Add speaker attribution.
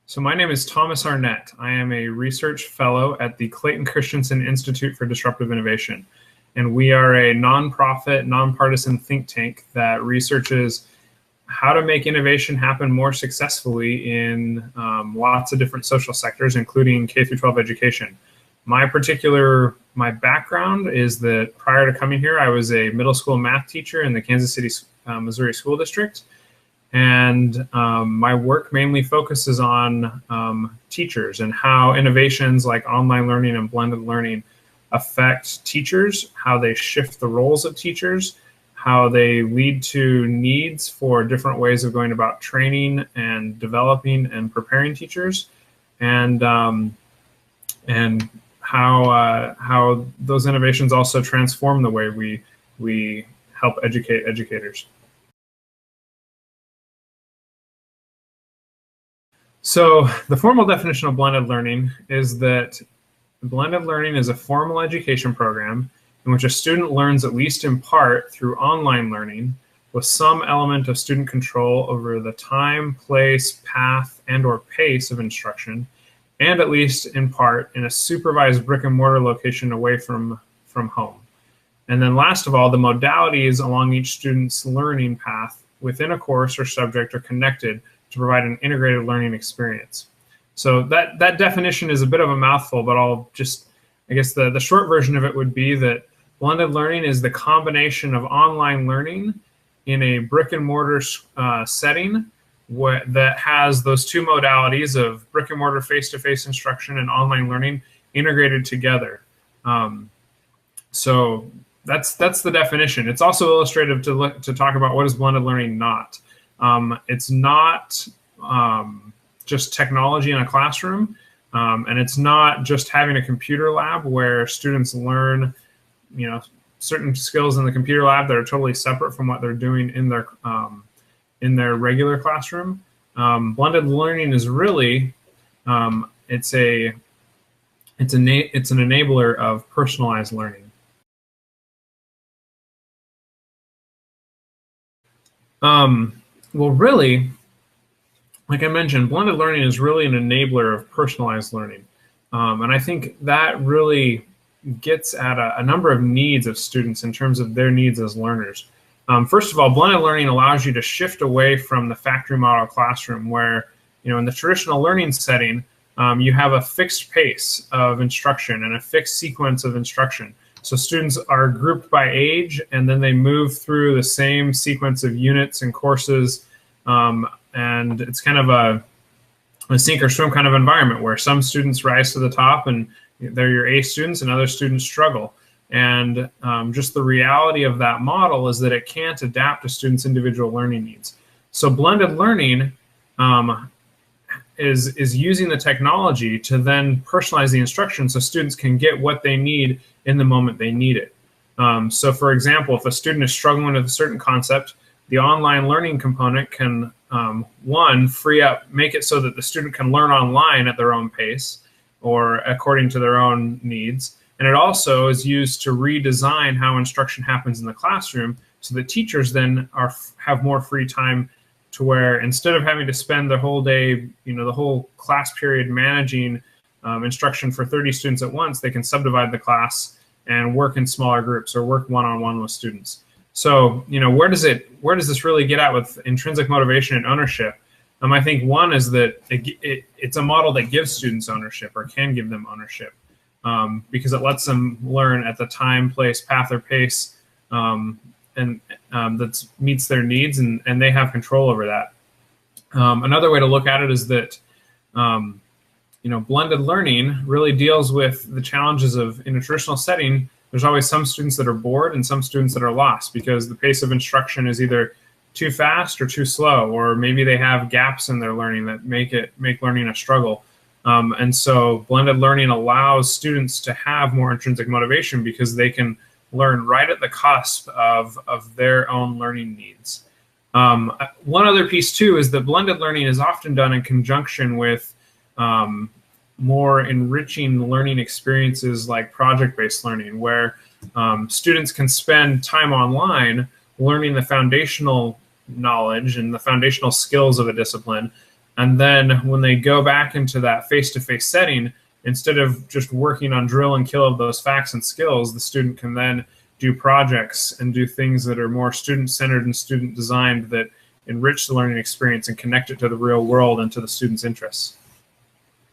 Speaker 1: So my name is Thomas Arnett. I am a research fellow at the Clayton Christensen Institute for Disruptive Innovation. And we are a nonprofit, nonpartisan think tank that researches how to make innovation happen more successfully in lots of different social sectors, including K through 12 education. My background is that prior to coming here, I was a middle school math teacher in the Kansas City, Missouri School District. And my work mainly focuses on teachers and how innovations like online learning and blended learning affect teachers, how they shift the roles of teachers, how they lead to needs for different ways of going about training and developing and preparing teachers, and how those innovations also transform the way we help educate educators. So the formal definition of blended learning is that blended learning is a formal education program in which a student learns at least in part through online learning with some element of student control over the time, place, path, and/or pace of instruction, and at least in part in a supervised brick and mortar location away from home. And then last of all, the modalities along each student's learning path within a course or subject are connected to provide an integrated learning experience. So that definition is a bit of a mouthful, but I guess the short version of it would be that blended learning is the combination of online learning in a brick and mortar setting that has those two modalities of brick and mortar face-to-face instruction and online learning integrated together. So that's the definition. It's also illustrative to talk about what is blended learning not. It's not just technology in a classroom, and it's not just having a computer lab where students learn, certain skills in the computer lab that are totally separate from what they're doing in their regular classroom. Blended learning is really it's an enabler of personalized learning. Well, really, like I mentioned, blended learning is really an enabler of personalized learning. And I think that really gets at a number of needs of students in terms of their needs as learners. First of all, blended learning allows you to shift away from the factory model classroom where, in the traditional learning setting, you have a fixed pace of instruction and a fixed sequence of instruction. So students are grouped by age, and then they move through the same sequence of units and courses, and it's kind of a sink or swim kind of environment where some students rise to the top and they're your A students and other students struggle. And just the reality of that model is that it can't adapt to students' individual learning needs. So blended learning is using the technology to then personalize the instruction so students can get what they need in the moment they need it. So for example, if a student is struggling with a certain concept, the online learning component can, make it so that the student can learn online at their own pace or according to their own needs. And it also is used to redesign how instruction happens in the classroom so that teachers then have more free time to where instead of having to spend the whole day, the whole class period managing instruction for 30 students at once, they can subdivide the class and work in smaller groups or work one-on-one with students. So, where does this really get at with intrinsic motivation and ownership? I think one is that it's a model that gives students ownership or can give them ownership because it lets them learn at the time, place, path, or pace that meets their needs, and they have control over that. Another way to look at it is that blended learning really deals with the challenges of, in a traditional setting, there's always some students that are bored and some students that are lost because the pace of instruction is either too fast or too slow, or maybe they have gaps in their learning that make learning a struggle. And so blended learning allows students to have more intrinsic motivation because they can learn right at the cusp of their own learning needs. One other piece too is that blended learning is often done in conjunction with more enriching learning experiences like project-based learning, where students can spend time online learning the foundational knowledge and the foundational skills of a discipline, And then when they go back into that face-to-face setting, instead of just working on drill and kill of those facts and skills, the student can then do projects and do things that are more student-centered and student-designed that enrich the learning experience and connect it to the real world and to the student's interests.